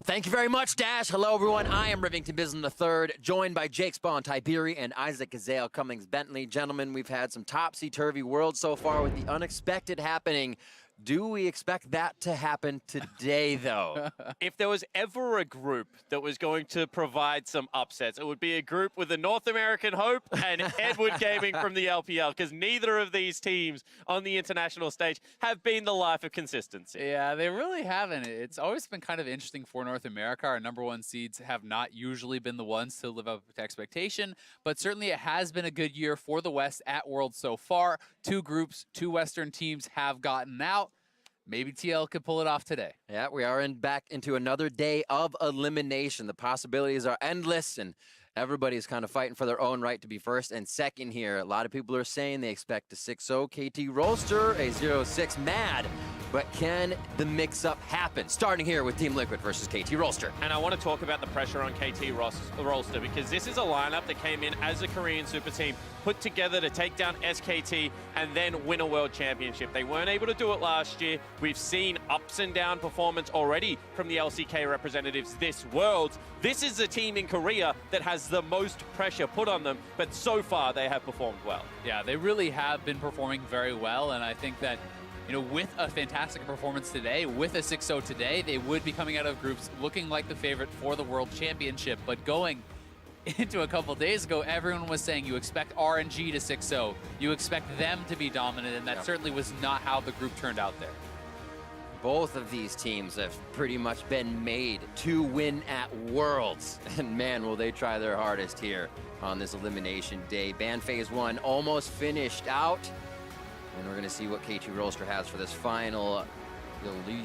Thank you very much, Dash. Hello, everyone. I am Rivington Bisland III, joined by Jake Spawn, Tiberi, and Isaac Gazale Cummings Bentley. Gentlemen, we've had some topsy-turvy world so far with the unexpected happening. Do we expect that to happen today, though? If there was ever a group that was going to provide some upsets, it would be a group with the North American Hope and Edward Gaming from the LPL, because neither of these teams on the international stage have been the life of consistency. Yeah, they really haven't. It's always been kind of interesting for North America. Our #1 seeds have not usually been the ones to live up to expectation, but certainly it has been a good year for the West at Worlds so far. 2 groups, 2 Western teams have gotten out. Maybe TL could pull it off today. Yeah, we are back into another day of elimination. The possibilities are endless, and everybody's kind of fighting for their own right to be first and second here. A lot of people are saying they expect a 6-0 KT Rolster, a 0-6 Mad. But can the mix-up happen? Starting here with Team Liquid versus KT Rolster. And I want to talk about the pressure on KT Rolster, because this is a lineup that came in as a Korean super team, put together to take down SKT and then win a world championship. They weren't able to do it last year. We've seen ups and down performance already from the LCK representatives this Worlds. This is a team in Korea that has the most pressure put on them, but so far they have performed well. Yeah, they really have been performing very well, and I think that with a fantastic performance today, with a 6-0 today, they would be coming out of groups looking like the favorite for the World Championship. But going into a couple days ago, everyone was saying you expect RNG to 6-0. You expect them to be dominant, and that certainly was not how the group turned out there. Both of these teams have pretty much been made to win at Worlds. And man, will they try their hardest here on this elimination day. Ban Phase 1 almost finished out. And we're going to see what KT Rolster has for this final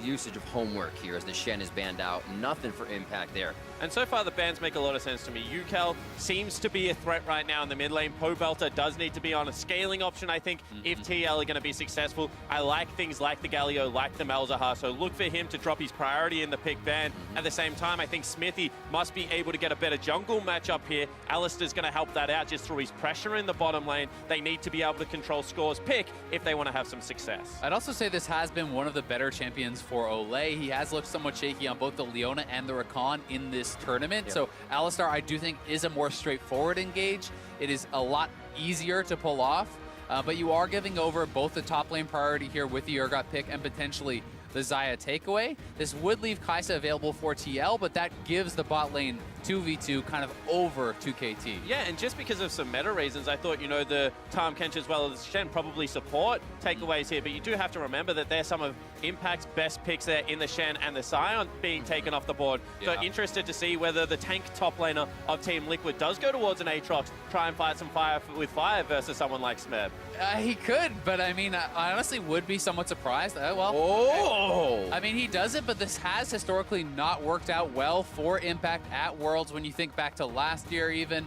usage of homework here as the Shen is banned out. Nothing for impact there. And so far, the bans make a lot of sense to me. UCal seems to be a threat right now in the mid lane. Pobelter does need to be on a scaling option, I think, if TL are going to be successful. I like things like the Galio, like the Malzahar, so look for him to drop his priority in the pick ban. At the same time, I think Smithy must be able to get a better jungle matchup here. Alistair's going to help that out just through his pressure in the bottom lane. They need to be able to control scores pick if they want to have some success. I'd also say this has been one of the better champions for Olay. He has looked somewhat shaky on both the Leona and the Rakan in this tournament. So Alistar, I do think, is a more straightforward engage. It is a lot easier to pull off, but you are giving over both the top lane priority here with the Urgot pick and potentially the Xayah takeaway. This would leave Kai'Sa available for TL, but that gives the bot lane 2v2 kind of over to KT. Yeah, and just because of some meta reasons, I thought, the Tahm Kench as well as Shen probably support takeaways here, but you do have to remember that they're some of Impact's best picks there in the Shen and the Sion being taken off the board. So interested to see whether the tank top laner of Team Liquid does go towards an Aatrox, try and fight some fire with fire versus someone like Smeb. He could, but I mean, I honestly would be somewhat surprised. I mean, he does it, but this has historically not worked out well for Impact at Worlds. When you think back to last year even,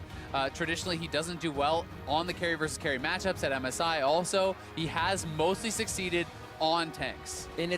traditionally he doesn't do well on the carry versus carry matchups at MSI also. He has mostly succeeded on tanks. And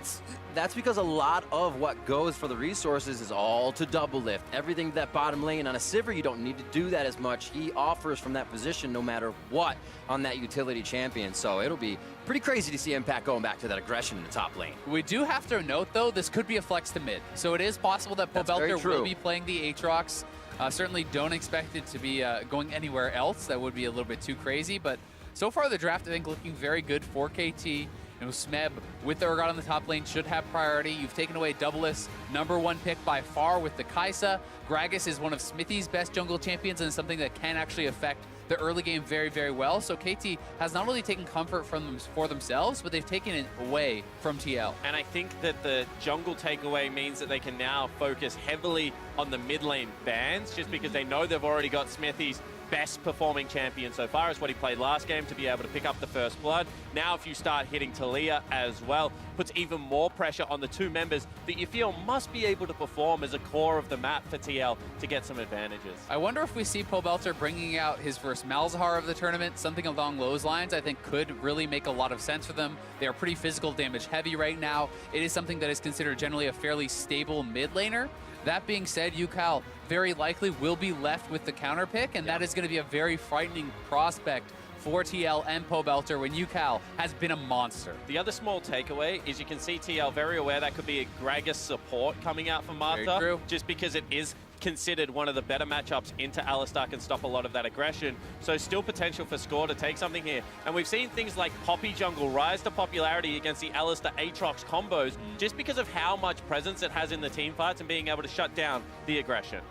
that's because a lot of what goes for the resources is all to double lift. Everything that bottom lane on a Sivir, you don't need to do that as much. He offers from that position no matter what on that utility champion. So it'll be pretty crazy to see Impact going back to that aggression in the top lane. We do have to note, though, this could be a flex to mid. So it is possible that Pobelter will be playing the Aatrox. Certainly don't expect it to be going anywhere else. That would be a little bit too crazy. But so far, the draft, I think, looking very good for KT. Smeb with the Urgot on the top lane should have priority. You've taken away Doubleus, #1 pick by far with the Kai'Sa. Gragas is one of Smithy's best jungle champions and something that can actually affect the early game very, very well. So KT has not only taken comfort for themselves, but they've taken it away from TL. And I think that the jungle takeaway means that they can now focus heavily on the mid lane bans, just because they know they've already got Smithy's best performing champion so far is what he played last game to be able to pick up the first blood. Now if you start hitting Talia as well, puts even more pressure on the 2 members that you feel must be able to perform as a core of the map for TL to get some advantages. I wonder if we see Pobelter bringing out his first Malzahar of the tournament. Something along those lines I think could really make a lot of sense for them. They are pretty physical damage heavy right now. It is something that is considered generally a fairly stable mid laner. That being said, UCal very likely will be left with the counter pick, and that is going to be a very frightening prospect for TL and Pobelter when UCal has been a monster. The other small takeaway is you can see TL very aware that could be a Gragas support coming out from Very Martha, true. just because it is considered one of the better matchups into Alistar, can stop a lot of that aggression. So still potential for Score to take something here. And we've seen things like Poppy Jungle rise to popularity against the Alistar Aatrox combos just because of how much presence it has in the team fights and being able to shut down the aggression.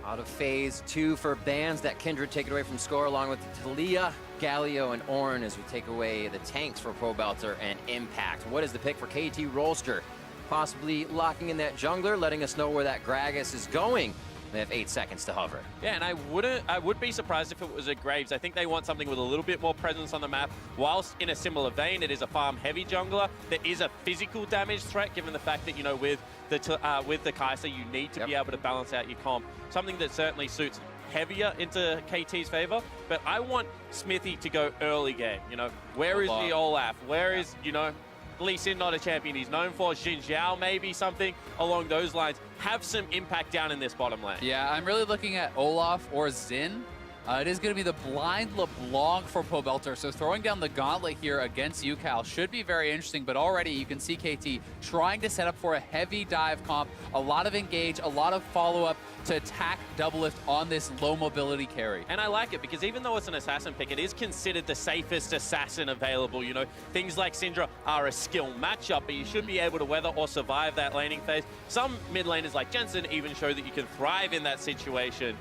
Out of phase 2 for bans. That Kindred take it away from Score along with Talia, Galio, and Ornn as we take away the tanks for Pobelter and Impact. What is the pick for KT Rolster? Possibly locking in that jungler, letting us know where that Gragas is going. They have 8 seconds to hover. Yeah, and I would be surprised if it was a Graves. I think they want something with a little bit more presence on the map. Whilst in a similar vein, it is a farm-heavy jungler. There is a physical damage threat, given the fact that, you know, with the Kai'Sa, you need to be able to balance out your comp. Something that certainly suits heavier into KT's favor. But I want Smithy to go early game. You know, where is the Olaf? Where is, you know, Lee Sin not a champion he's known for. Xin Zhao maybe, something along those lines. Have some impact down in this bottom lane. Yeah, I'm really looking at Olaf or Xin. It is going to be the blind LeBlanc for Pobelter, so throwing down the gauntlet here against UCal should be very interesting, but already you can see KT trying to set up for a heavy dive comp, a lot of engage, a lot of follow-up to attack Doublelift on this low mobility carry. And I like it because even though it's an assassin pick, it is considered the safest assassin available. You know, things like Syndra are a skill matchup, but you should be able to weather or survive that laning phase. Some mid laners like Jensen even show that you can thrive in that situation.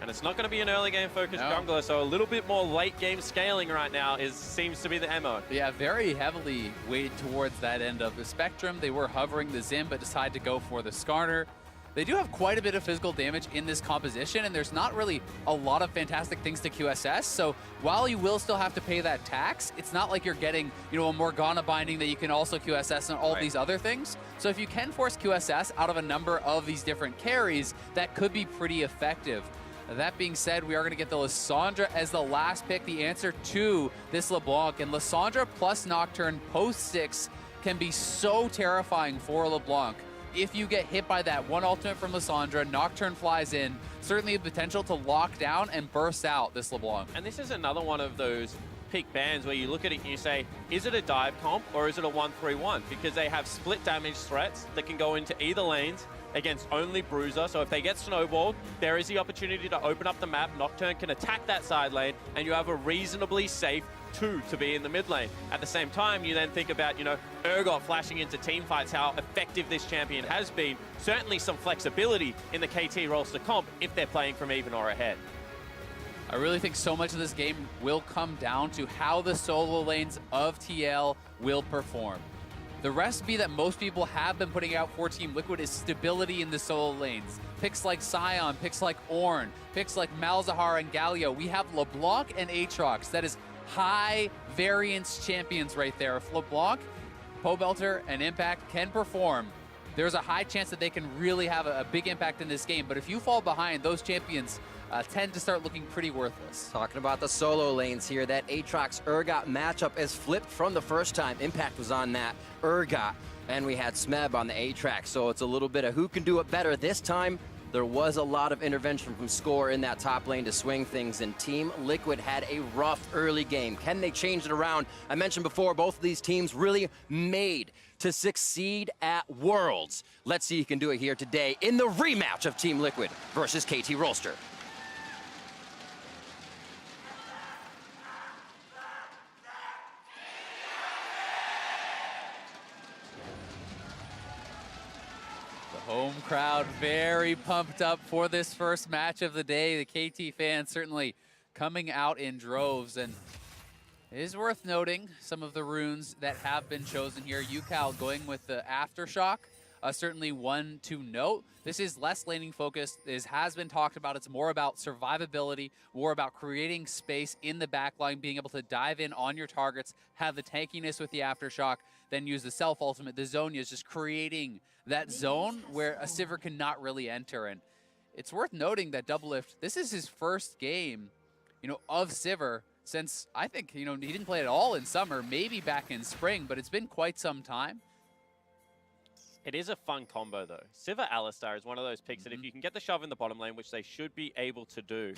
And it's not going to be an early game focused jungler, so a little bit more late game scaling right now seems to be the MO. Yeah, very heavily weighted towards that end of the spectrum. They were hovering the Zim, but decided to go for the Skarner. They do have quite a bit of physical damage in this composition, and there's not really a lot of fantastic things to QSS. So while you will still have to pay that tax, it's not like you're getting, you know, a Morgana binding that you can also QSS and all these other things. So if you can force QSS out of a number of these different carries, that could be pretty effective. That being said, we are going to get the Lissandra as the last pick, the answer to this LeBlanc. And Lissandra plus Nocturne post 6 can be so terrifying for LeBlanc. If you get hit by that one ultimate from Lissandra, Nocturne flies in, certainly the potential to lock down and burst out this LeBlanc. And this is another one of those pick bans where you look at it and you say, is it a dive comp or is it a 1-3-1? Because they have split damage threats that can go into either lanes against only Bruiser. So if they get snowballed, there is the opportunity to open up the map. Nocturne can attack that side lane, and you have a reasonably safe 2 to be in the mid lane. At the same time, you then think about, you know, Urgot flashing into team fights, how effective this champion has been. Certainly some flexibility in the KT Rolster comp if they're playing from even or ahead. I really think so much of this game will come down to how the solo lanes of TL will perform. The recipe that most people have been putting out for Team Liquid is stability in the solo lanes. Picks like Sion, picks like Ornn, picks like Malzahar and Galio. We have LeBlanc and Aatrox. That is high variance champions right there. If LeBlanc, Pobelter, and Impact can perform, there's a high chance that they can really have a big impact in this game. But if you fall behind, those champions tend to start looking pretty worthless. Talking about the solo lanes here, that Aatrox Urgot matchup is flipped from the first time. Impact was on that Urgot, and we had Smeb on the Aatrox, so it's a little bit of who can do it better. This time, there was a lot of intervention from Score in that top lane to swing things, and Team Liquid had a rough early game. Can they change it around? I mentioned before, both of these teams really made to succeed at Worlds. Let's see who can do it here today in the rematch of Team Liquid versus KT Rolster. Home crowd very pumped up for this first match of the day. The KT fans certainly coming out in droves, and it is worth noting some of the runes that have been chosen here. UCal going with the Aftershock, certainly one to note. This is less laning focused, as has been talked about. It's more about survivability, more about creating space in the backline, being able to dive in on your targets, have the tankiness with the Aftershock, then use the self-ultimate. The Zonia is just creating that zone where a Sivir cannot really enter. And it's worth noting that Doublelift, this is his first game, you know, of Sivir since, I think, you know, he didn't play at all in summer, maybe back in spring, but it's been quite some time. It is a fun combo, though. Sivir Alistar is one of those picks that if you can get the shove in the bottom lane, which they should be able to do,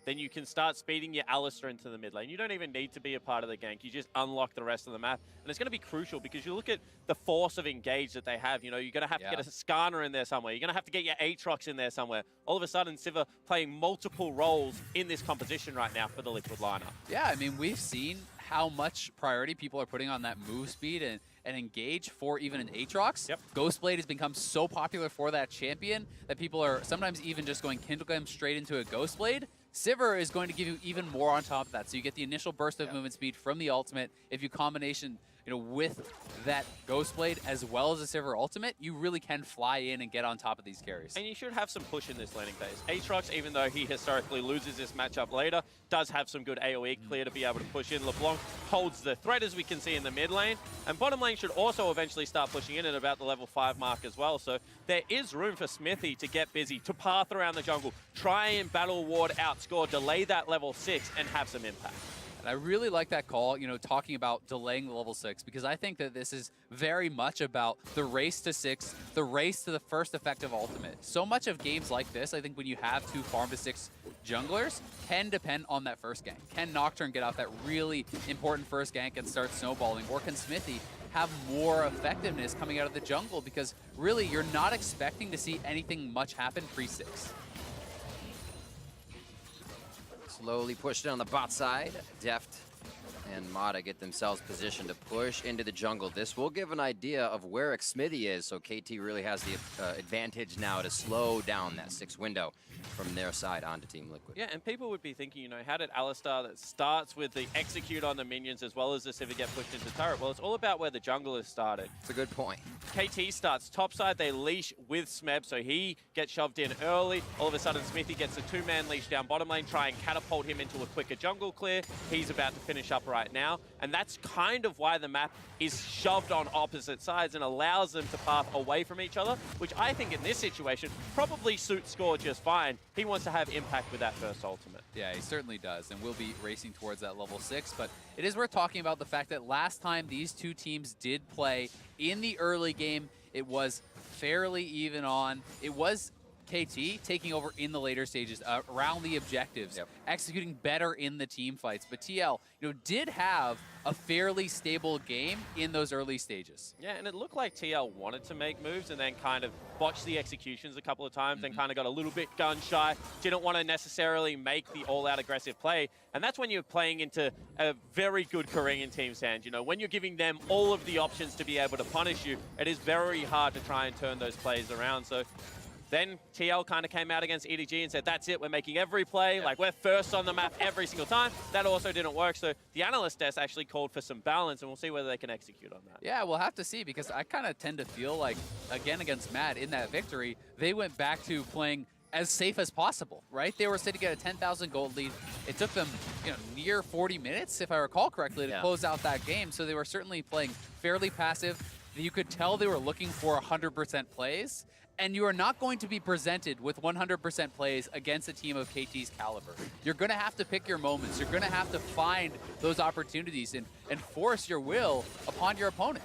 then you can start speeding your Alistar into the mid lane. You don't even need to be a part of the gank. You just unlock the rest of the map. And it's going to be crucial because you look at the force of engage that they have. You know, you're going to have to get a Skarner in there somewhere. You're going to have to get your Aatrox in there somewhere. All of a sudden, Sivir playing multiple roles in this composition right now for the Liquid lineup. Yeah, I mean, we've seen how much priority people are putting on that move speed and engage for even an Aatrox. Yep. Ghostblade has become so popular for that champion that people are sometimes even just going Kindlegem straight into a Ghostblade. Sivir is going to give you even more on top of that. So you get the initial burst of movement speed from the ultimate. If you combination, with that Ghostblade as well as a Sivir ultimate, you really can fly in and get on top of these carries. And you should have some push in this laning phase. Aatrox, even though he historically loses this matchup later, does have some good AoE clear to be able to push in. LeBlanc holds the threat, as we can see in the mid lane. And bottom lane should also eventually start pushing in at about the level 5 mark as well. So there is room for Smithy to get busy, to path around the jungle, try and battle ward, outscore, delay that level 6, and have some impact. And I really like that call, talking about delaying the level 6, because I think that this is very much about the race to 6, the race to the first effective ultimate. So much of games like this, I think when you have 2 farm to 6 junglers, can depend on that first gank. Can Nocturne get out that really important first gank and start snowballing, or can Smithy have more effectiveness coming out of the jungle? Because really, you're not expecting to see anything much happen pre-6. Slowly pushed it on the bot side. Deft and Mata get themselves positioned to push into the jungle. This will give an idea of where Xmithie is, so KT really has the advantage now to slow down that 6 window from their side onto Team Liquid. Yeah, and people would be thinking, how did Alistar that starts with the execute on the minions as well as the Sivir get pushed into turret? Well, it's all about where the jungle is started. It's a good point. KT starts topside, they leash with Smeb, so he gets shoved in early. All of a sudden, Smithy gets a 2-man leash down bottom lane, try and catapult him into a quicker jungle clear. He's about to finish up right now, and that's kind of why the map is shoved on opposite sides and allows them to path away from each other, which I think in this situation probably suits Score just fine. He wants to have impact with that first ultimate. Yeah, he certainly does, and we'll be racing towards that level 6, but it is worth talking about the fact that last time these two teams did play in the early game, it was fairly even on. It was KT taking over in the later stages around the objectives, executing better in the team fights. But TL, did have a fairly stable game in those early stages. Yeah, and it looked like TL wanted to make moves and then kind of botched the executions a couple of times and kind of got a little bit gun shy. Didn't want to necessarily make the all-out aggressive play. And that's when you're playing into a very good Korean team's hand. When you're giving them all of the options to be able to punish you, it is very hard to try and turn those plays around. So then TL kind of came out against EDG and said, that's it, we're making every play. Like, we're first on the map every single time. That also didn't work. So the analyst desk actually called for some balance, and we'll see whether they can execute on that. Yeah, we'll have to see, because I kind of tend to feel like, again, against Mad in that victory, they went back to playing as safe as possible, right? They were sitting at a 10,000 gold lead. It took them, near 40 minutes, if I recall correctly, to close out that game. So they were certainly playing fairly passive. You could tell they were looking for 100% plays. And you are not going to be presented with 100% plays against a team of KT's caliber. You're going to have to pick your moments. You're going to have to find those opportunities and force your will upon your opponent.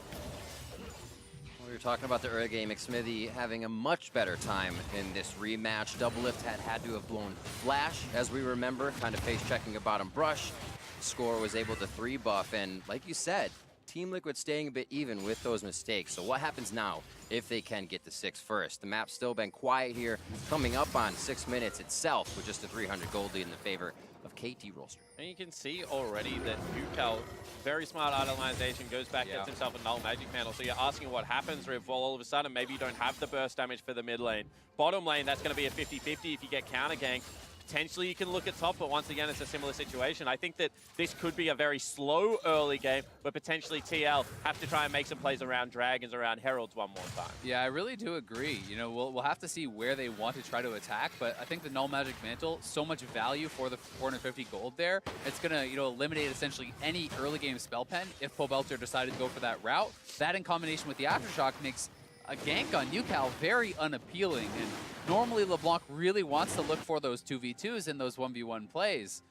We were talking about the early game. Xmithie having a much better time in this rematch. Doublelift had to have blown Flash, as we remember, kind of face-checking a bottom brush. Score was able to 3-buff, and like you said, Team Liquid staying a bit even with those mistakes. So what happens now if they can get the 6 first? The map's still been quiet here, coming up on 6 minutes itself with just a 300 gold lead in the favor of KT Rolster. And you can see already that UCal, very smart idolization, goes back, gets himself a null magic panel. So you're asking what happens if all of a sudden maybe you don't have the burst damage for the mid lane. Bottom lane, that's going to be a 50-50 if you get counter ganked. Potentially you can look at top, but once again, it's a similar situation. I think that this could be a very slow early game, but potentially TL have to try and make some plays around Dragons, around Heralds one more time. Yeah, I really do agree. We'll have to see where they want to try to attack, but I think the Null Magic Mantle, so much value for the 450 gold there. It's going to, eliminate essentially any early game spell pen if Pobelter decided to go for that route. That in combination with the Aftershock makes a gank on UCal very unappealing, and normally LeBlanc really wants to look for those 2v2s and those 1v1 plays.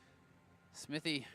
Smithy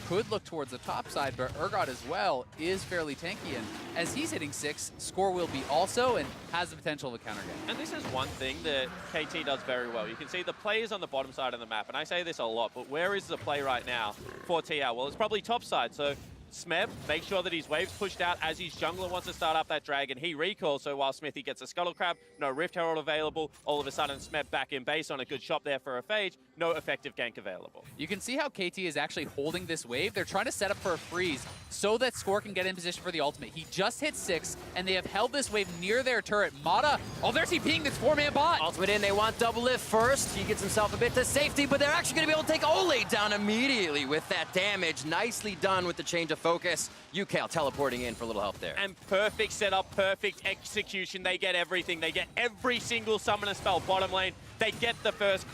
could look towards the top side, but Urgot as well is fairly tanky, and as he's hitting 6, Score will be also, and has the potential of a counter game. And this is one thing that KT does very well. You can see the play is on the bottom side of the map, and I say this a lot, but where is the play right now for TL? Well, it's probably top side, so Smeb, make sure that his wave's pushed out as his jungler wants to start up that dragon. He recalls, so while Smithy gets a Scuttle Crab, no Rift Herald available, all of a sudden Smeb back in base on a good shot there for a Phage, no effective gank available. You can see how KT is actually holding this wave. They're trying to set up for a freeze so that Score can get in position for the ultimate. He just hit 6, and they have held this wave near their turret. Mata, oh, they're TPing this 4-man bot. Ultimate in, they want double lift first. He gets himself a bit to safety, but they're actually going to be able to take Ole down immediately with that damage. Nicely done with the change of focus. UCal teleporting in for a little help there. And perfect setup, perfect execution. They get everything. They get every single summoner spell bottom lane. They get the first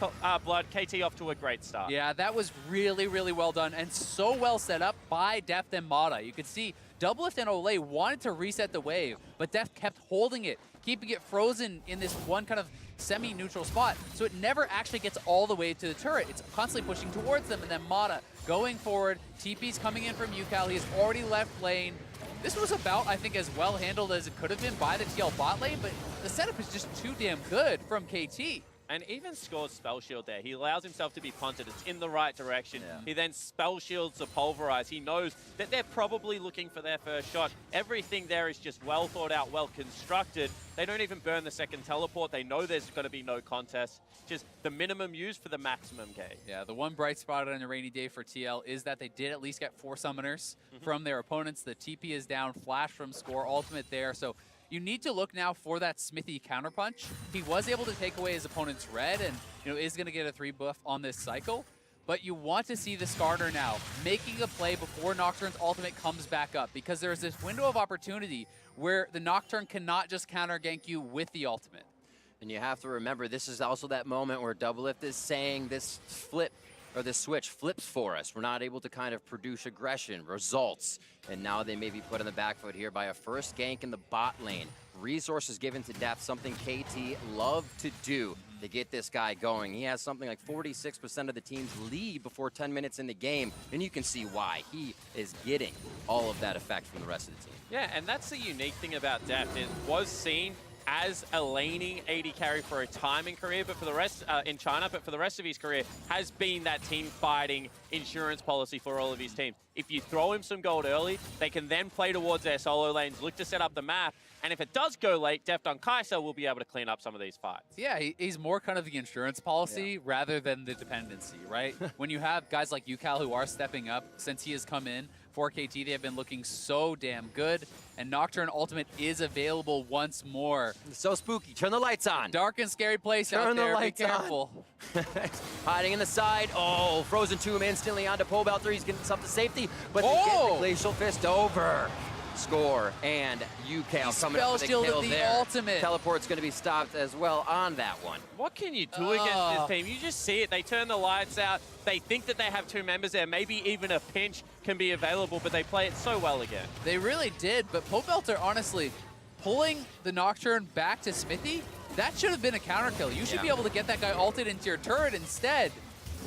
blood. KT off to a great start. Yeah, that was really, really well done, and so well set up by Deft and Mata. You could see Doublelift and Ole wanted to reset the wave, but Deft kept holding it, keeping it frozen in this one kind of semi-neutral spot, so it never actually gets all the way to the turret. It's constantly pushing towards them, and then Mata going forward. TP's coming in from UCal. He has already left lane. This was about, I think, as well handled as it could have been by the TL bot lane, but the setup is just too damn good from KT. And even Score's spell shield there. He allows himself to be punted. It's in the right direction. Yeah. He then spell shields the pulverize. He knows that they're probably looking for their first shot. Everything there is just well thought out, well constructed. They don't even burn the second teleport. They know there's going to be no contest. Just the minimum used for the maximum gain. Yeah, the one bright spot on a rainy day for TL is that they did at least get 4 summoners from their opponents. The TP is down, flash from Score, ultimate there. So you need to look now for that Smithy counterpunch. He was able to take away his opponent's red and is going to get a 3 buff on this cycle. But you want to see the Skarner now making a play before Nocturne's ultimate comes back up, because there's this window of opportunity where the Nocturne cannot just counter gank you with the ultimate. And you have to remember, this is also that moment where Doublelift is saying this flip, or this switch flips for us. We're not able to kind of produce aggression, results. And now they may be put on the back foot here by a first gank in the bot lane. Resources given to Deft, something KT love to do to get this guy going. He has something like 46% of the team's lead before 10 minutes in the game, and you can see why. He is getting all of that effect from the rest of the team. Yeah, and that's the unique thing about Deft. It was seen as a laning AD carry for a time in career, but for the rest in China, but for the rest of his career has been that team fighting insurance policy for all of his teams. If you throw him some gold early, they can then play towards their solo lanes, look to set up the map, and if it does go late, Deft on Kai'Sa will be able to clean up some of these fights. Yeah, he's more kind of the insurance policy rather than the dependency, right? When you have guys like UCal who are stepping up since he has come in for KT, they have been looking so damn good, and Nocturne Ultimate is available once more. It's so spooky. Turn the lights on. Dark and scary place out there. Be careful. Hiding in the side. Oh, Frozen Tomb instantly onto Pobelter. He's getting himself to safety, but they get the Glacial Fist over. Score and UCal coming up with a kill there. Ultimate. Teleport's going to be stopped as well on that one. What can you do against this team? You just see it. They turn the lights out. They think that they have 2 members there. Maybe even a pinch can be available, but they play it so well again. They really did, but Pobelter, honestly, pulling the Nocturne back to Smithy, that should have been a counter kill. You should be able to get that guy ulted into your turret instead.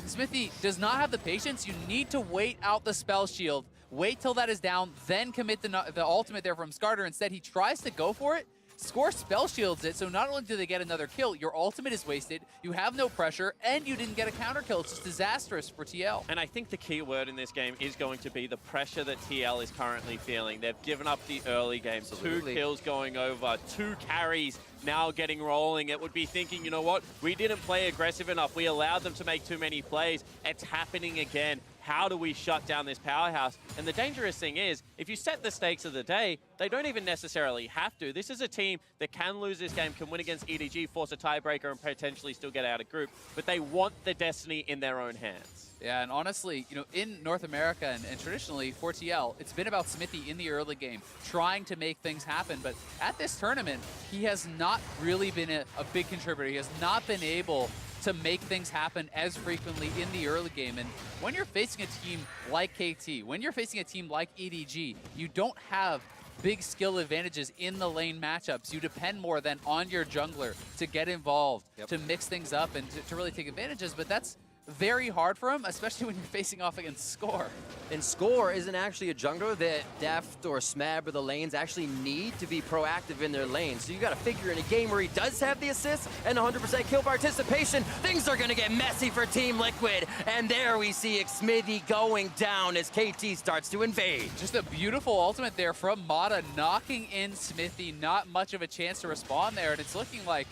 Smithy does not have the patience. You need to wait out the spell shield. Wait till that is down, then commit the ultimate there from Skarner. Instead, he tries to go for it. Score spell shields it, so not only do they get another kill, your ultimate is wasted, you have no pressure, and you didn't get a counter kill. It's just disastrous for TL. And I think the key word in this game is going to be the pressure that TL is currently feeling. They've given up the early game. Absolutely. 2 kills going over, 2 carries now getting rolling. It would be thinking, you know what, we didn't play aggressive enough. We allowed them to make too many plays. It's happening again. How do we shut down this powerhouse? And the dangerous thing is, if you set the stakes of the day, they don't even necessarily have to. This is a team that can lose this game, can win against EDG, force a tiebreaker, and potentially still get out of group. But they want the destiny in their own hands. Yeah, and honestly, in North America and traditionally for TL, it's been about Smithy in the early game, trying to make things happen. But at this tournament, he has not really been a big contributor. He has not been able to make things happen as frequently in the early game. And when you're facing a team like KT, when you're facing a team like EDG, you don't have big skill advantages in the lane matchups. You depend more than on your jungler to get involved, to mix things up, and to really take advantages. But that's very hard for him, especially when you're facing off against Score. And Score isn't actually a jungler that Deft or Smeb or the lanes actually need to be proactive in their lanes. So you got to figure in a game where he does have the assist and 100% kill participation, things are going to get messy for Team Liquid. And there we see Xmithy going down as KT starts to invade. Just a beautiful ultimate there from Mata, knocking in Xmithy. Not much of a chance to respond there, and it's looking like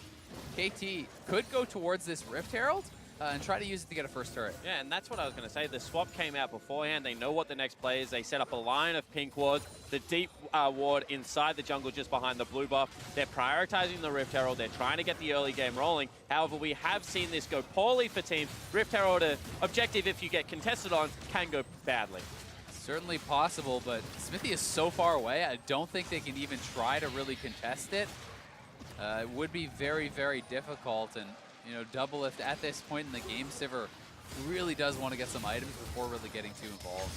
KT could go towards this Rift Herald and try to use it to get a first turret. Yeah, and that's what I was going to say. The swap came out beforehand. They know what the next play is. They set up a line of pink wards, the deep ward inside the jungle just behind the blue buff. They're prioritizing the Rift Herald. They're trying to get the early game rolling. However, we have seen this go poorly for teams. Rift Herald, objective if you get contested on, can go badly. Certainly possible, but Xmithy is so far away, I don't think they can even try to really contest it. It would be very, very difficult, and you know, Doublelift at this point in the game, Sivir really does want to get some items before really getting too involved.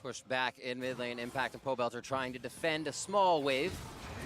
Push back in mid lane, Impact and Pobelter trying to defend a small wave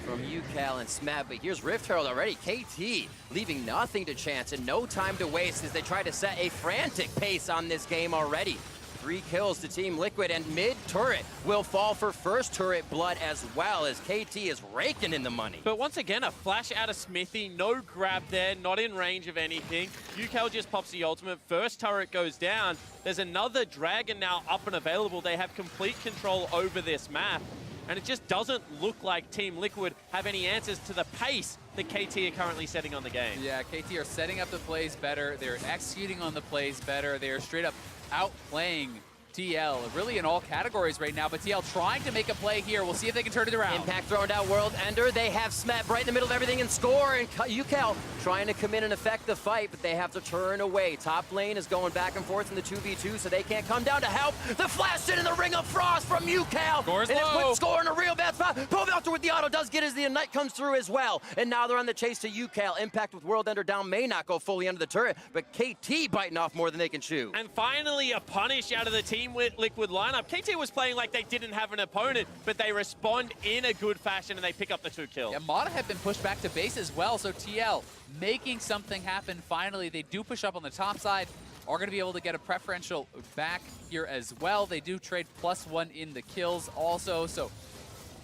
from UCal and Smeb, but here's Rift Herald already. KT leaving nothing to chance and no time to waste as they try to set a frantic pace on this game already. 3 kills to Team Liquid, and mid turret will fall for first turret blood as well, as KT is raking in the money. But once again, a flash out of Smithy, no grab there, not in range of anything. UCal just pops the ultimate, first turret goes down. There's another dragon now up and available. They have complete control over this map, and it just doesn't look like Team Liquid have any answers to the pace that KT are currently setting on the game. Yeah, KT are setting up the plays better. They're executing on the plays better. They are straight up outplaying TL, really in all categories right now, but TL trying to make a play here. We'll see if they can turn it around. Impact thrown down World Ender. They have Smeb right in the middle of everything and Score, and UCal trying to come in and affect the fight, but they have to turn away. Top lane is going back and forth in the 2v2, so they can't come down to help. The flash in the Ring of Frost from UCal. Score's and low. it puts Score in a real bad spot. Pobelter with the auto does get as the Ignite comes through as well. And now they're on the chase to UCal. Impact with World Ender down may not go fully under the turret, but KT biting off more than they can chew. And finally, a punish out of the Team Liquid lineup. KT was playing like they didn't have an opponent, but they respond in a good fashion and they pick up the 2 kills. Yeah, Mata had been pushed back to base as well, so TL making something happen finally. They do push up on the top side, are going to be able to get a preferential back here as well. They do trade +1 in the kills also, so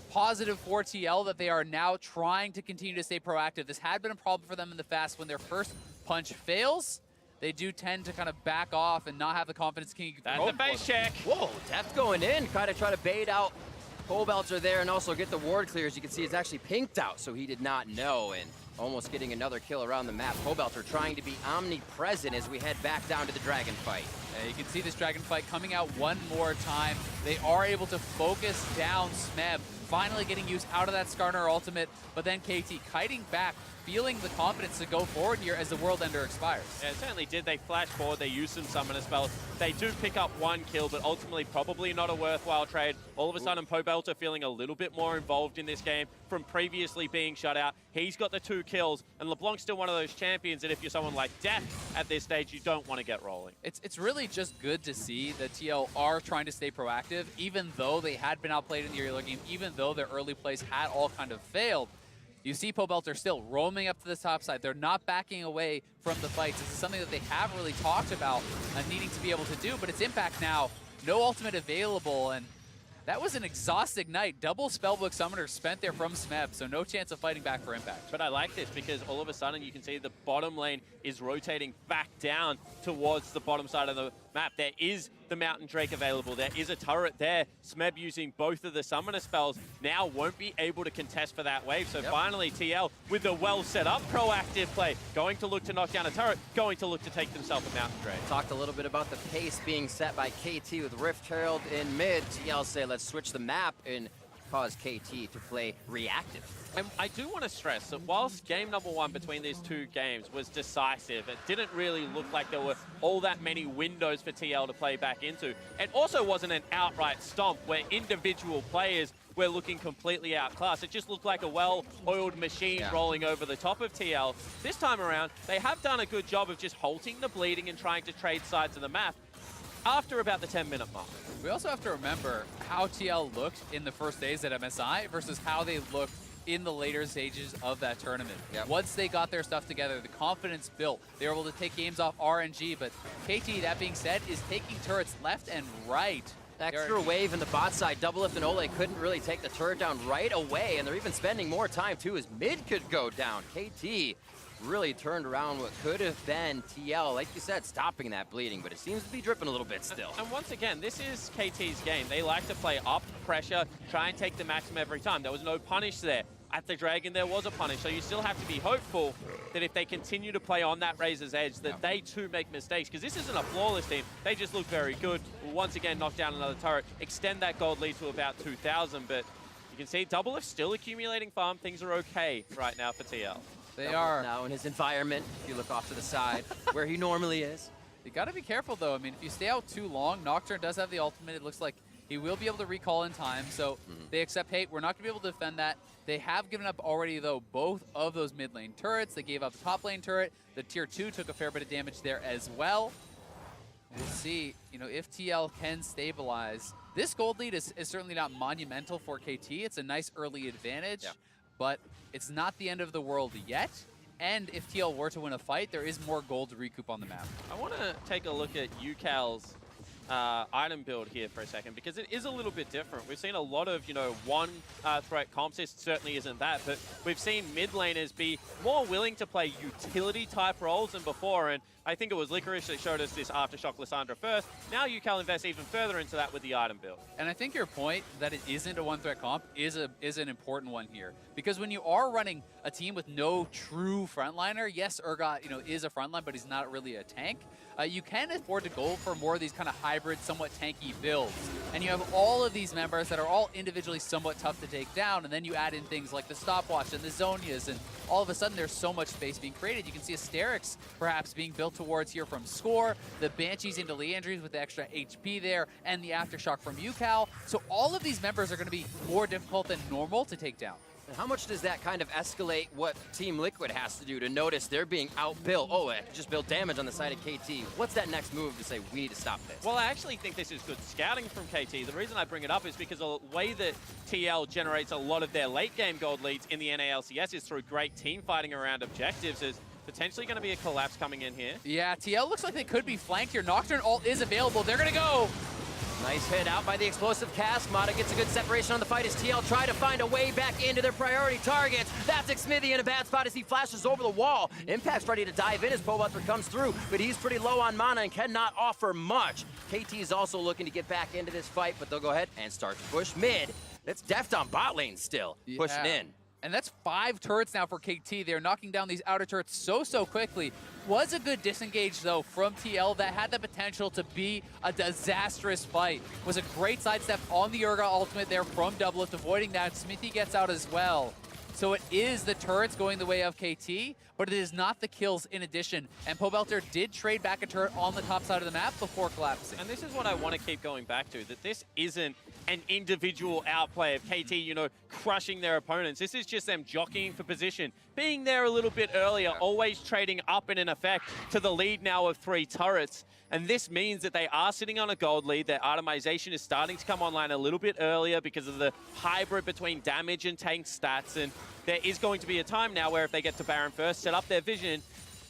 positive for TL that they are now trying to continue to stay proactive. This had been a problem for them in the past. When their first punch fails, they do tend to kind of back off and not have the confidence king. That's the base check. Whoa, Deft going in, try to bait out Pobelter there and also get the ward clear. As you can see, it's actually pinked out, so he did not know, and almost getting another kill around the map. Pobelter trying to be omnipresent as we head back down to the dragon fight. You can see this dragon fight coming out one more time. They are able to focus down Smeb, finally getting used out of that Skarner ultimate, but then KT kiting back, feeling the confidence to go forward here as the World Ender expires. Yeah, it certainly did. They flash forward, they use some summoner spells. They do pick up 1 kill, but ultimately probably not a worthwhile trade. All of a sudden, Pobelter feeling a little bit more involved in this game from previously being shut out. He's got the 2 kills, and LeBlanc's still one of those champions that if you're someone like Deft at this stage, you don't want to get rolling. It's really just good to see that TL are trying to stay proactive, even though they had been outplayed in the early game, even though their early plays had all kind of failed. You see Pobelter still roaming up to the top side. They're not backing away from the fights. This is something that they have really talked about needing to be able to do, but it's Impact now. No ultimate available, and that was an exhausting night. Double Spellbook Summoner spent there from Smeb, so no chance of fighting back for Impact. But I like this because all of a sudden you can see the bottom lane is rotating back down towards the bottom side of the map. There is the Mountain Drake available. There is a turret there. Smeb using both of the summoner spells now won't be able to contest for that wave. So finally TL with the well set up proactive play, going to look to knock down a turret, going to look to take themselves a Mountain Drake. Talked a little bit about the pace being set by KT with Rift Herald in mid. TL say let's switch the map and cause KT to play reactive. And I do want to stress that whilst game number 1 between these 2 games was decisive, it didn't really look like there were all that many windows for TL to play back into. It also wasn't an outright stomp where individual players were looking completely outclassed. It just looked like a well-oiled machine rolling over the top of TL. This time around, they have done a good job of just halting the bleeding and trying to trade sides of the map after about the 10-minute mark. We also have to remember how TL looked in the first days at MSI versus how they looked in the later stages of that tournament. Yep. Once they got their stuff together, the confidence built, they were able to take games off RNG, but KT, that being said, is taking turrets left and right. Extra wave in the bot side. Doublelift and Ole couldn't really take the turret down right away, and they're even spending more time too as mid could go down. KT really turned around what could have been TL, like you said, stopping that bleeding, but it seems to be dripping a little bit still. And once again, this is KT's game. They like to play up, pressure, try and take the maximum every time. There was no punish there. At the Dragon, there was a punish, so you still have to be hopeful that if they continue to play on that Razor's Edge, that they too make mistakes, because this isn't a flawless team. They just look very good. Once again, knock down another turret, extend that gold lead to about 2,000, but you can see Doublelift still accumulating farm. Things are okay right now for TL. They are. Now in his environment, if you look off to the side, where he normally is. You got to be careful, though. I mean, if you stay out too long, Nocturne does have the ultimate. It looks like he will be able to recall in time, so they accept, hey, we're not going to be able to defend that. They have given up already, though, both of those mid lane turrets. They gave up the top lane turret. The tier 2 took a fair bit of damage there as well. We'll see, you know, if TL can stabilize. This gold lead is certainly not monumental for KT. It's a nice early advantage, but it's not the end of the world yet. And if TL were to win a fight, there is more gold to recoup on the map. I want to take a look at UCal's item build here for a second, because it is a little bit different. We've seen a lot of, you know, one threat comps. This certainly isn't that, but we've seen mid laners be more willing to play utility type roles than before, and I think it was Licorice that showed us this Aftershock Lissandra first. Now UCal invests even further into that with the item build. And I think your point that it isn't a one threat comp is an important one here, because when you are running a team with no true frontliner, yes, Urgot, you know, is a frontline, but he's not really a tank. You can afford to go for more of these kind of hybrid, somewhat tanky builds. And you have all of these members that are all individually somewhat tough to take down, and then you add in things like the Stopwatch and the Zonias, and all of a sudden there's so much space being created. You can see Asterix perhaps being built towards here from Score, the Banshees into Leandries with the extra HP there, and the Aftershock from UCal. So all of these members are going to be more difficult than normal to take down. And how much does that kind of escalate what Team Liquid has to do to notice they're being outbuilt? Oh, it just built damage on the side of KT. What's that next move to say, we need to stop this? Well, I actually think this is good scouting from KT. The reason I bring it up is because the way that TL generates a lot of their late game gold leads in the NALCS is through great team fighting around objectives. There's potentially going to be a collapse coming in here. Yeah, TL looks like they could be flanked here. Nocturne ult is available. They're going to go. Nice hit out by the explosive cast. Mata gets a good separation on the fight as TL try to find a way back into their priority targets. That's Xmithy in a bad spot as he flashes over the wall. Impact's ready to dive in as Pobelter comes through, but he's pretty low on mana and cannot offer much. KT is also looking to get back into this fight, but they'll go ahead and start to push mid. It's Deft on bot lane still, pushing in. And that's 5 turrets now for KT. They're knocking down these outer turrets so quickly. Was a good disengage, though, from TL that had the potential to be a disastrous fight. Was a great sidestep on the Urgot ultimate there from Doublelift, avoiding that. Smithy gets out as well. So it is the turrets going the way of KT, but it is not the kills in addition. And Pobelter did trade back a turret on the top side of the map before collapsing. And this is what I want to keep going back to, that this isn't an individual outplay of KT, you know, crushing their opponents. This is just them jockeying for position, being there a little bit earlier, always trading up in an effect to the lead now of 3 turrets. And this means that they are sitting on a gold lead. Their itemization is starting to come online a little bit earlier because of the hybrid between damage and tank stats. And there is going to be a time now where if they get to Baron first, set up their vision,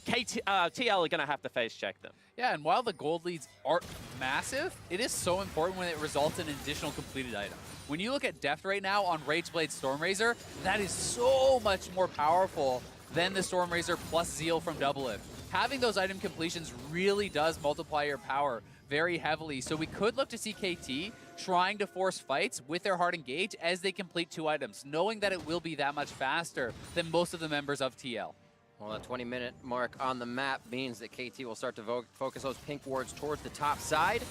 TL are going to have to face check them. Yeah, and while the gold leads aren't massive, it is so important when it results in an additional completed item. When you look at Deft right now on Rageblade Stormrazor, that is so much more powerful than the Stormrazor plus Zeal from Doublelift. Having those item completions really does multiply your power very heavily. So we could look to see KT trying to force fights with their hard engage as they complete 2 items, knowing that it will be that much faster than most of the members of TL. Well, that 20-minute mark on the map means that KT will start to focus those pink wards towards the top side.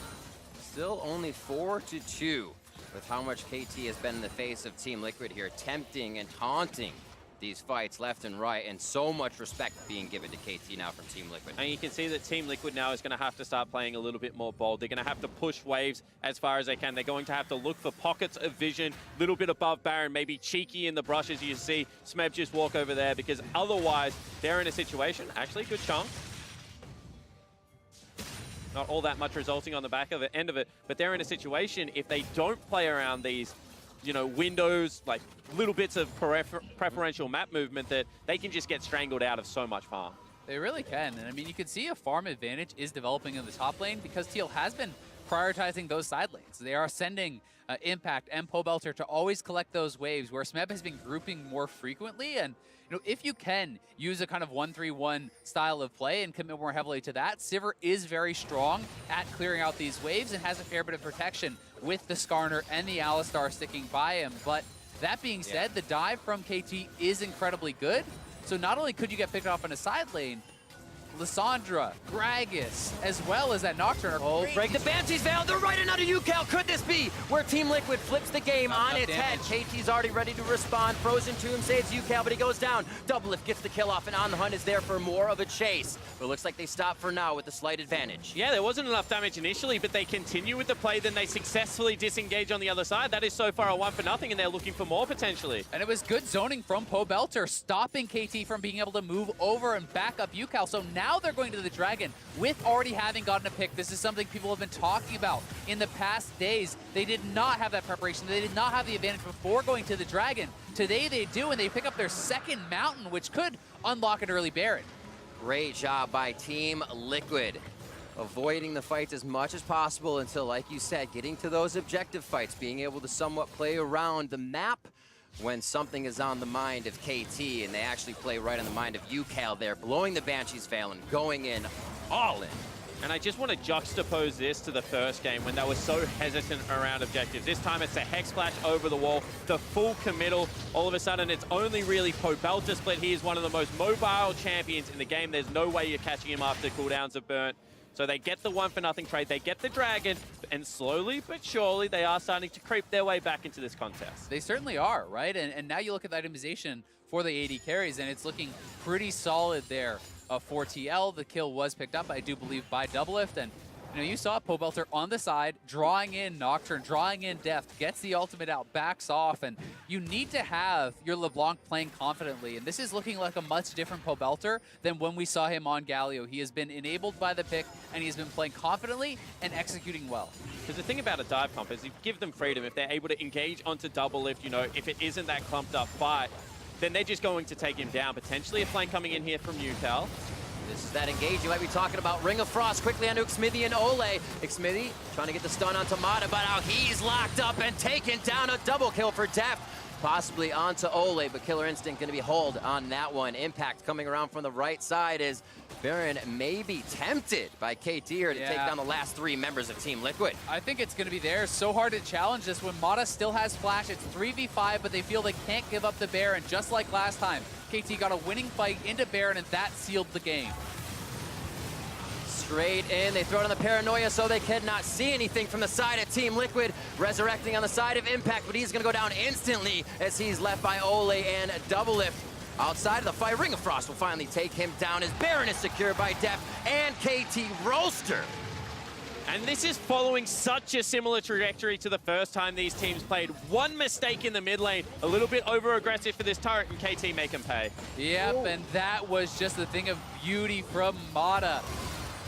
Still only 4-2 with how much KT has been in the face of Team Liquid here, tempting and taunting these fights left and right, and so much respect being given to KT now from Team Liquid. And you can see that Team Liquid now is going to have to start playing a little bit more bold. They're going to have to push waves as far as they can. They're going to have to look for pockets of vision, a little bit above Baron, maybe cheeky in the brush as you see Smeb just walk over there, because otherwise they're in a situation, actually good chunk. Not all that much resulting on the back of it, end of it, but they're in a situation, if they don't play around these you know, windows, like little bits of preferential map movement that they can just get strangled out of so much farm. They really can. And I mean, you can see a farm advantage is developing in the top lane because Teal has been prioritizing those side lanes. They are sending Impact and Pobelter to always collect those waves, where Smeb has been grouping more frequently. And you know, if you can use a kind of 1-3-1 style of play and commit more heavily to that, Sivir is very strong at clearing out these waves and has a fair bit of protection with the Skarner and the Alistar sticking by him. But that being said, the dive from KT is incredibly good. So not only could you get picked off in a side lane, Lissandra, Gragas, as well as that Nocturne. Oh, break the Banshee's Veil. They're right in under UCal. Could this be where Team Liquid flips the game on its head? KT's already ready to respond. Frozen Tomb saves UCal, but he goes down. Doublelift gets the kill off, and On the Hunt is there for more of a chase. But it looks like they stop for now with a slight advantage. Yeah, there wasn't enough damage initially, but they continue with the play, then they successfully disengage on the other side. That is so far a 1-for-0, and they're looking for more potentially. And it was good zoning from Pobelter, stopping KT from being able to move over and back up UCal. So now they're going to the Dragon with already having gotten a pick. This is something people have been talking about in the past days. They did not have that preparation. They did not have the advantage before going to the Dragon. Today they do, and they pick up their second mountain, which could unlock an early Baron. Great job by Team Liquid. Avoiding the fights as much as possible until, like you said, getting to those objective fights, being able to somewhat play around the map when something is on the mind of KT, and they actually play right on the mind of UCal there, blowing the Banshee's Veil and going in all in. And I just want to juxtapose this to the first game when they were so hesitant around objectives. This time it's a Hex Splash over the wall, the full committal. All of a sudden it's only really Pobelter split. He is one of the most mobile champions in the game. There's no way you're catching him after cooldowns are burnt. So they get the 1-for-0 trade, they get the Dragon, and slowly but surely they are starting to creep their way back into this contest. They certainly are, right? And now you look at the itemization for the AD carries, and it's looking pretty solid there for TL. The kill was picked up, I do believe, by Doublelift, and you know, you saw Pobelter on the side, drawing in Nocturne, drawing in Deft, gets the ultimate out, backs off, and you need to have your LeBlanc playing confidently, and this is looking like a much different Pobelter than when we saw him on Galio. He has been enabled by the pick, and he's been playing confidently and executing well. Because the thing about a dive comp is you give them freedom. If they're able to engage onto Doublelift, you know, if it isn't that clumped up fight, then they're just going to take him down. Potentially a flank coming in here from UCal. This is that engage. You might be talking about Ring of Frost quickly onto Xmithy and Ole. Xmithy trying to get the stun onto Mata, but now he's locked up and taken down. A double kill for Deft. Possibly onto Ole, but Killer Instinct going to be hold on that one. Impact coming around from the right side is Baron may be tempted by KT here to take down the last three members of Team Liquid. I think it's going to be there. So hard to challenge this when Mata still has Flash. It's 3v5, but they feel they can't give up the Baron, just like last time. KT got a winning fight into Baron, and that sealed the game. Straight in, they throw it on the Paranoia so they cannot see anything from the side of Team Liquid. Resurrecting on the side of Impact, but he's gonna go down instantly as he's left by Ole and Doublelift. Outside of the fight, Ring of Frost will finally take him down as Baron is secured by Deft and KT Rolster. And this is following such a similar trajectory to the first time these teams played. One mistake in the mid lane, a little bit over-aggressive for this turret, and KT make him pay. Yep, and that was just a thing of beauty from Mata.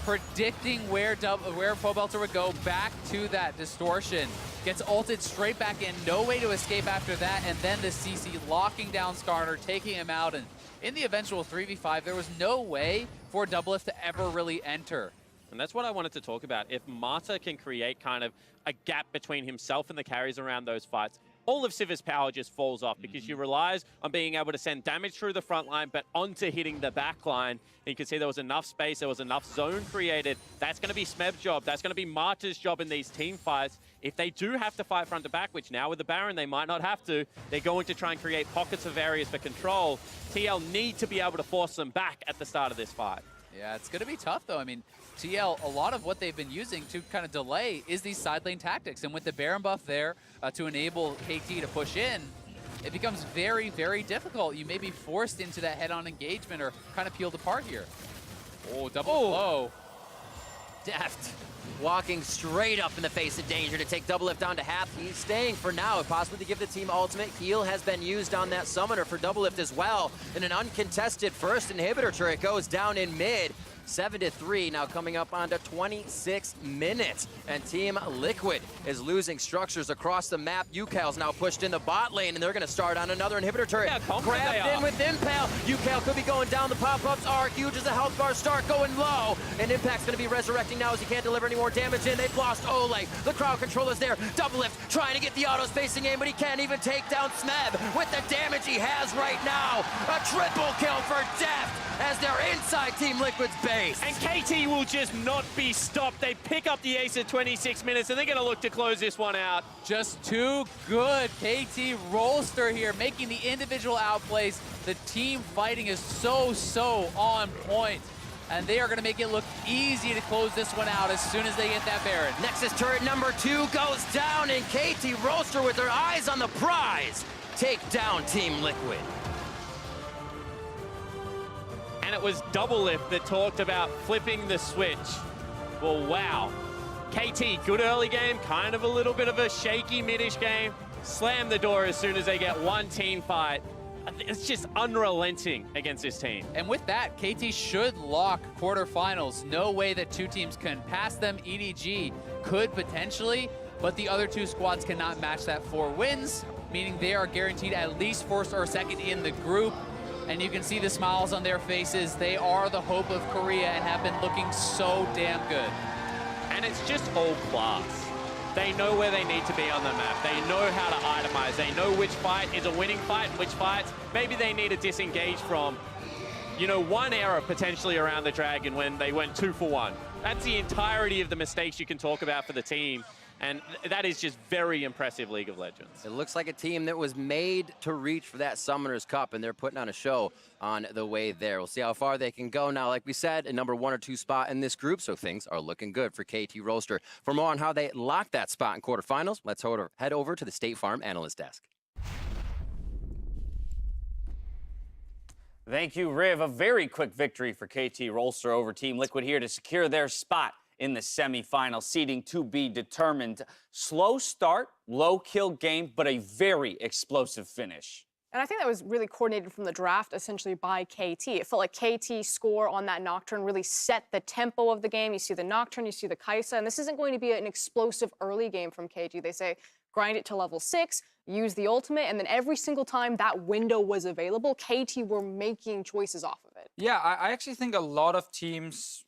Predicting where Pobelter would go, back to that distortion. Gets ulted straight back in, no way to escape after that, and then the CC locking down Skarner, taking him out, and in the eventual 3v5, there was no way for Doublelift to ever really enter. And that's what I wanted to talk about. If Mata can create kind of a gap between himself and the carries around those fights, all of Sivir's power just falls off because she relies on being able to send damage through the front line, but onto hitting the back line. And you can see there was enough space, there was enough zone created. That's going to be Smeb's job. That's going to be Mata's job in these team fights. If they do have to fight front to back, which now with the Baron they might not have to, they're going to try and create pockets of areas for control. TL need to be able to force them back at the start of this fight. Yeah, it's going to be tough, though. I mean, TL, a lot of what they've been using to kind of delay is these side lane tactics. And with the Baron buff there to enable KT to push in, it becomes very, very difficult. You may be forced into that head-on engagement or kind of peeled apart here. Oh, double blow. Deft walking straight up in the face of danger to take Doublelift down to half. He's staying for now, possibly to give the team ultimate. Heal has been used on that summoner for Doublelift as well. And an uncontested first inhibitor turret goes down in mid. 7-3, now coming up onto 26 minutes. And Team Liquid is losing structures across the map. UCal's now pushed in the bot lane, and they're going to start on another inhibitor turret. Grabbed in with Impale. UCal could be going down. The pop-ups are huge as the health bars start going low. And Impact's going to be resurrecting now as he can't deliver any more damage in. They've lost Ole. The crowd controller's there. Double lift, trying to get the auto spacing aim, but he can't even take down Smeb with the damage he has right now. A triple kill for Deft as they're inside Team Liquid's base. And KT will just not be stopped. They pick up the ace at 26 minutes, and they're going to look to close this one out. Just too good. KT Rolster here making the individual outplays. The team fighting is so on point. And they are going to make it look easy to close this one out as soon as they get that Baron. Nexus turret number 2 goes down, and KT Rolster with their eyes on the prize take down Team Liquid. And it was Double Lift that talked about flipping the switch. Well, wow. KT, good early game, kind of a little bit of a shaky mid-ish game. Slam the door as soon as they get one team fight. It's just unrelenting against this team. And with that, KT should lock quarterfinals. No way that two teams can pass them. EDG could potentially, but the other two squads cannot match that 4 wins, meaning they are guaranteed at least first or second in the group. And you can see the smiles on their faces. They are the hope of Korea and have been looking so damn good. And it's just all class. They know where they need to be on the map. They know how to itemize. They know which fight is a winning fight and which fights maybe they need to disengage from. You know, one error potentially around the Dragon when they went 2 for 1. That's the entirety of the mistakes you can talk about for the team. And that is just very impressive League of Legends. It looks like a team that was made to reach for that Summoners Cup, and they're putting on a show on the way there. We'll see how far they can go now. Like we said, a number 1 or 2 spot in this group, so things are looking good for KT Rolster. For more on how they locked that spot in quarterfinals, let's head over to the State Farm Analyst Desk. Thank you, Riv. A very quick victory for KT Rolster over Team Liquid here to secure their spot in the semifinal, seeding to be determined. Slow start, low kill game, but a very explosive finish. And I think that was really coordinated from the draft, essentially, by KT. It felt like KT's score on that Nocturne really set the tempo of the game. You see the Nocturne, you see the Kai'Sa, and this isn't going to be an explosive early game from KT. They say, grind it to level 6, use the ultimate, and then every single time that window was available, KT were making choices off of it. Yeah, I actually think a lot of teams,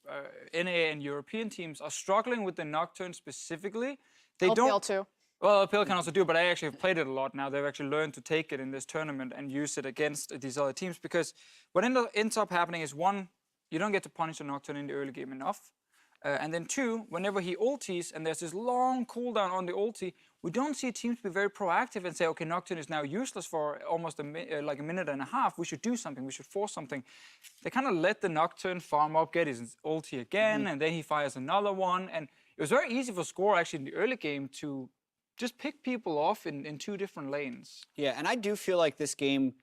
NA and European teams, are struggling with the Nocturne specifically. They LPL too. Well, LPL can also do, but I actually have played it a lot now. They've actually learned to take it in this tournament and use it against these other teams, because what ends up happening is, 1, you don't get to punish a Nocturne in the early game enough. And then 2, whenever he ultis and there's this long cooldown on the ulti, we don't see teams be very proactive and say, okay, Nocturne is now useless for almost like a minute and a half. We should do something. We should force something. They kind of let the Nocturne farm up, get his ulti again, and then he fires another one. And it was very easy for Score actually in the early game to just pick people off in 2 different lanes. Yeah, and I do feel like this game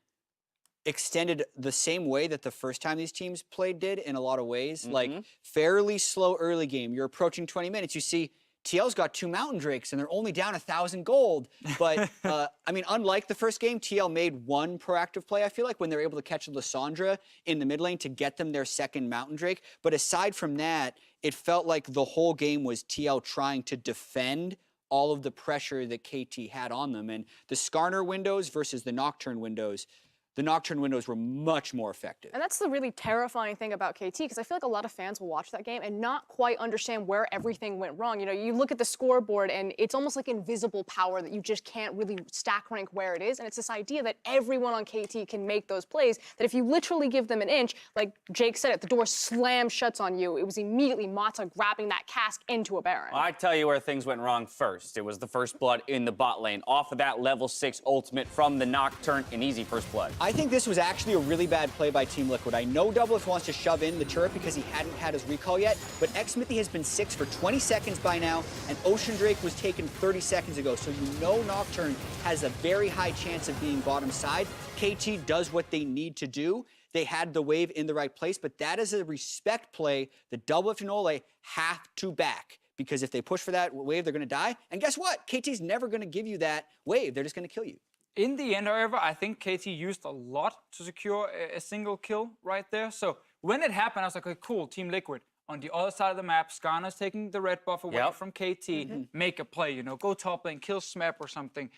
extended the same way that the first time these teams played did in a lot of ways. Like, fairly slow early game. You're approaching 20 minutes. You see TL's got 2 Mountain Drakes, and they're only down 1,000 gold. But, I mean, unlike the first game, TL made 1 proactive play, I feel like, when they were able to catch Lissandra in the mid lane to get them their 2nd Mountain Drake. But aside from that, it felt like the whole game was TL trying to defend all of the pressure that KT had on them. And the Skarner windows versus the Nocturne windows, the Nocturne windows were much more effective. And that's the really terrifying thing about KT, because I feel like a lot of fans will watch that game and not quite understand where everything went wrong. You know, you look at the scoreboard and it's almost like invisible power that you just can't really stack rank where it is. And it's this idea that everyone on KT can make those plays, that if you literally give them an inch, like Jake said it, the door slams shuts on you. It was immediately Mata grabbing that cask into a Baron. Well, I tell you where things went wrong first. It was the first blood in the bot lane. Off of that level 6 ultimate from the Nocturne, an easy first blood. I think this was actually a really bad play by Team Liquid. I know Doublelift wants to shove in the turret because he hadn't had his recall yet, but Xmithy has been 6 for 20 seconds by now, and Ocean Drake was taken 30 seconds ago, so you know Nocturne has a very high chance of being bottom side. KT does what they need to do. They had the wave in the right place, but that is a respect play that Doublelift and Ole have to back, because if they push for that wave, they're going to die. And guess what? KT's never going to give you that wave. They're just going to kill you. In the end, however, I think KT used a lot to secure a single kill right there. So when it happened, I was like, okay, cool, Team Liquid. On the other side of the map, Skarner's taking the red buff away from KT. Make a play, you know, go top lane, kill Smep or something.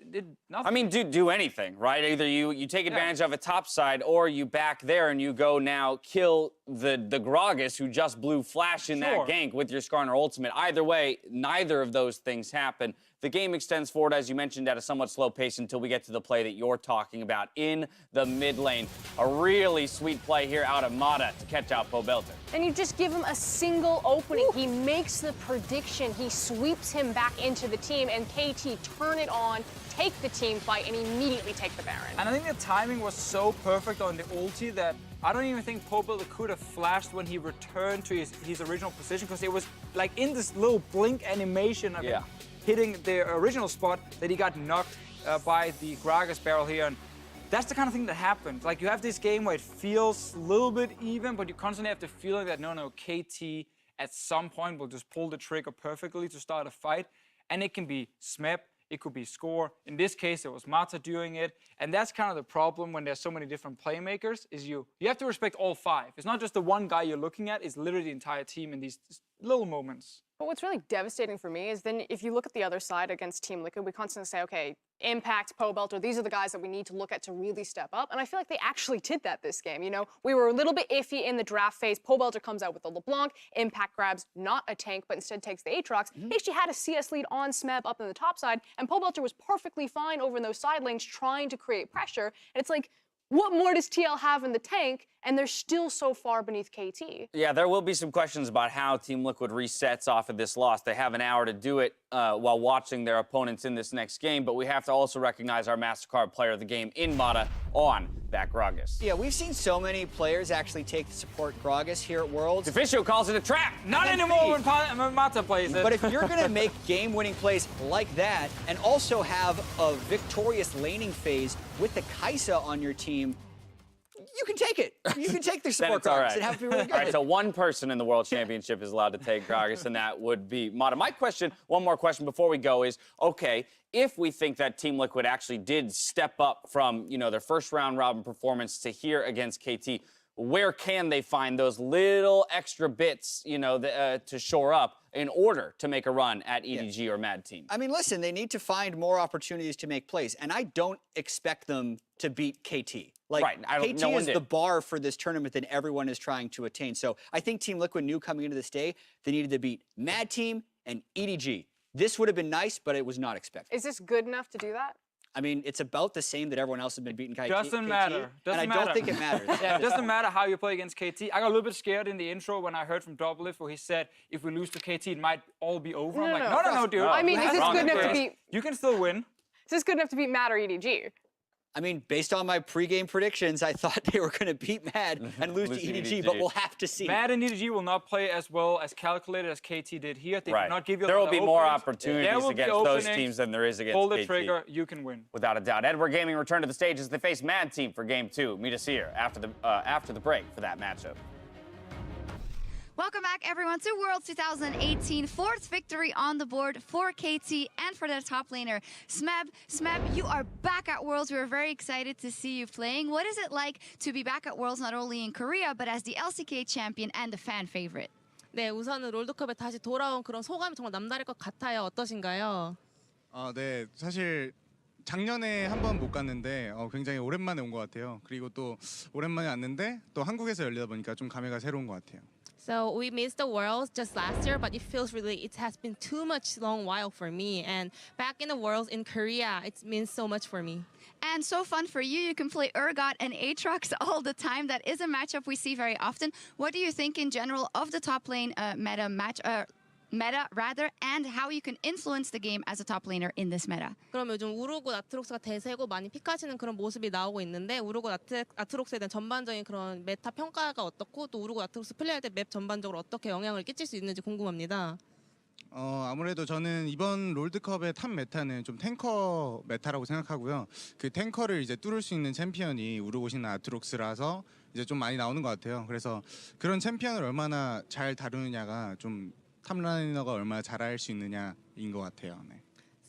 Did nothing. I mean, do anything, right? Either you take advantage of a top side, or you back there and you go now kill the Gragas who just blew flash in that gank with your Skarner ultimate. Either way, neither of those things happen. The game extends forward, as you mentioned, at a somewhat slow pace until we get to the play that you're talking about in the mid lane. A really sweet play here out of Mata to catch out Pobelter. And you just give him a single opening. He makes the prediction. He sweeps him back into the team, and KT turn it on, take the team fight, and immediately take the Baron. And I think the timing was so perfect on the ulti that I don't even think Pobelter could have flashed when he returned to his original position, because it was like in this little blink animation of him hitting the original spot that he got knocked by the Gragas barrel here. And that's the kind of thing that happened. Like, you have this game where it feels a little bit even, but you constantly have the feeling that no, KT at some point will just pull the trigger perfectly to start a fight. And it can be Smep, it could be Score. In this case, it was Mata doing it. And that's kind of the problem when there's so many different playmakers, is you have to respect all five. It's not just the one guy you're looking at, it's literally the entire team in these little moments. But what's really devastating for me is then if you look at the other side against Team Liquid, we constantly say, okay, Impact, Pobelter, these are the guys that we need to look at to really step up. And I feel like they actually did that this game. You know, we were a little bit iffy in the draft phase. Pobelter comes out with the LeBlanc. Impact grabs not a tank, but instead takes the Aatrox. He actually had a CS lead on Smeb up in the top side, and Pobelter was perfectly fine over in those side lanes trying to create pressure. And it's like, what more does TL have in the tank? And they're still so far beneath KT. Yeah, there will be some questions about how Team Liquid resets off of this loss. They have an hour to do it while watching their opponents in this next game, but we have to also recognize our MasterCard player of the game in Mata on that Gragas. Yeah, we've seen so many players actually take the support Gragas here at Worlds. Official calls it a trap. Not anymore when Mata plays it. But if you're going to make game-winning plays like that and also have a victorious laning phase with the Kai'Sa on your team, you can take it. You can take the support Gragas. It have to be really good. All right, so one person in the World Championship is allowed to take Gragas, and that would be Mata. My question, one more question before we go is, okay, if we think that Team Liquid actually did step up from, you know, their first round robin performance to here against KT, where can they find those little extra bits, you know, to shore up in order to make a run at EDG or Mad Team? I mean, listen, they need to find more opportunities to make plays, and I don't expect them to beat KT. Like, KT is the bar for this tournament that everyone is trying to attain. So I think Team Liquid knew coming into this day they needed to beat Mad Team and EDG. This would have been nice, but it was not expected. Is this good enough to do that? I mean, it's about the same that everyone else has been beating KT. Doesn't matter. And I don't think it matters. Yeah, it doesn't matter how you play against KT. I got a little bit scared in the intro when I heard from Doublelift where he said, if we lose to KT, it might all be over. I'm like, no, dude. I mean, is this good enough to beat... You can still win. Is this good enough to beat Mad or EDG? I mean, based on my pregame predictions, I thought they were going to beat Mad and lose to EDG, but we'll have to see. Mad and EDG will not play as well, as calculated as KT did here. They will not give you there will be more opportunities against those teams than there is against KT. Pull the trigger, you can win. Without a doubt. Edward Gaming return to the stage as they face Mad Team for Game 2. Meet us here after the break for that matchup. Welcome back, everyone, to Worlds 2018. Fourth victory on the board for KT and for their top laner, Smeb. Smeb, you are back at Worlds. We are very excited to see you playing. What is it like to be back at Worlds, not only in Korea, but as the LCK champion and the fan favorite? 네, 우선은 롤드컵에 다시 돌아온 그런 소감이 정말 남다를 것 같아요. 어떠신가요? 네, 사실 작년에 한 번 못 갔는데 굉장히 오랜만에 온 것 같아요. 그리고 또 오랜만에 왔는데 또 한국에서 열리다 보니까 좀 감회가 새로운 것 같아요. So we missed the Worlds just last year, but it has been too much long while for me. And back in the Worlds in Korea, it means so much for me. And so fun for you. You can play Urgot and Aatrox all the time. That is a matchup we see very often. What do you think in general of the top lane meta, and how you can influence the game as a top laner in this meta? 그럼 요즘 우르고 아트록스가 대세고 많이 픽하시는 그런 모습이 나오고 있는데 우르고 아트록스에 대한 전반적인 그런 메타 평가가 어떻고 또 우르고 아트록스 플레이할 때 맵 전반적으로 어떻게 영향을 끼칠 수 있는지 궁금합니다. 아무래도 저는 이번 롤드컵의 탑 메타는 좀 탱커 메타라고 생각하고요. 그 탱커를 이제 뚫을 수 있는 챔피언이 우르고시나 아트록스라서 이제 좀 많이 나오는 것 같아요. 그래서 그런 챔피언을 얼마나 잘 다루느냐가 좀 탑라이너가 얼마나 잘할 수 있느냐인 것 같아요. 네.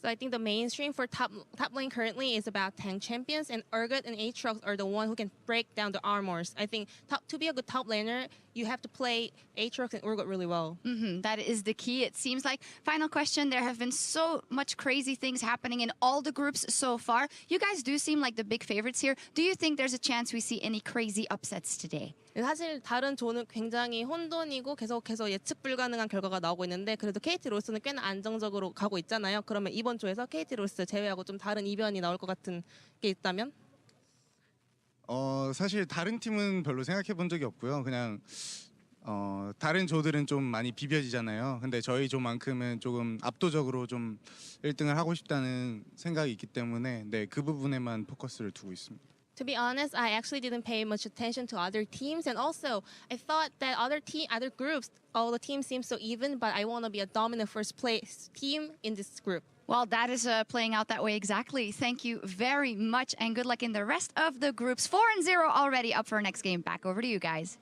So I think the mainstream for top lane currently is about tank champions, and Urgot and Aatrox are the one who can break down the armors. I think to be a good top laner, you have to play Aatrox and Urgot really well. That is the key, it seems like. Final question, there have been so much crazy things happening in all the groups so far. You guys do seem like the big favorites here. Do you think there's a chance we see any crazy upsets today? 사실 다른 조는 굉장히 혼돈이고 계속해서 예측 불가능한 결과가 나오고 있는데 그래도 KT 롤스는 꽤나 안정적으로 가고 있잖아요. 그러면 이번 조에서 KT 롤스 제외하고 좀 다른 이변이 나올 것 같은 게 있다면? 사실 다른 팀은 별로 생각해 본 적이 없고요. 그냥 다른 조들은 좀 많이 비벼지잖아요. 근데 저희 조만큼은 조금 압도적으로 좀 1등을 하고 싶다는 생각이 있기 때문에 네, 그 부분에만 포커스를 두고 있습니다. To be honest, I actually didn't pay much attention to other teams, and also I thought that other groups, all the teams seem so even, but I want to be a dominant first place team in this group. Well, that is playing out that way exactly. Thank you very much, and good luck in the rest of the groups. 4-0 already up for our next game. Back over to you guys.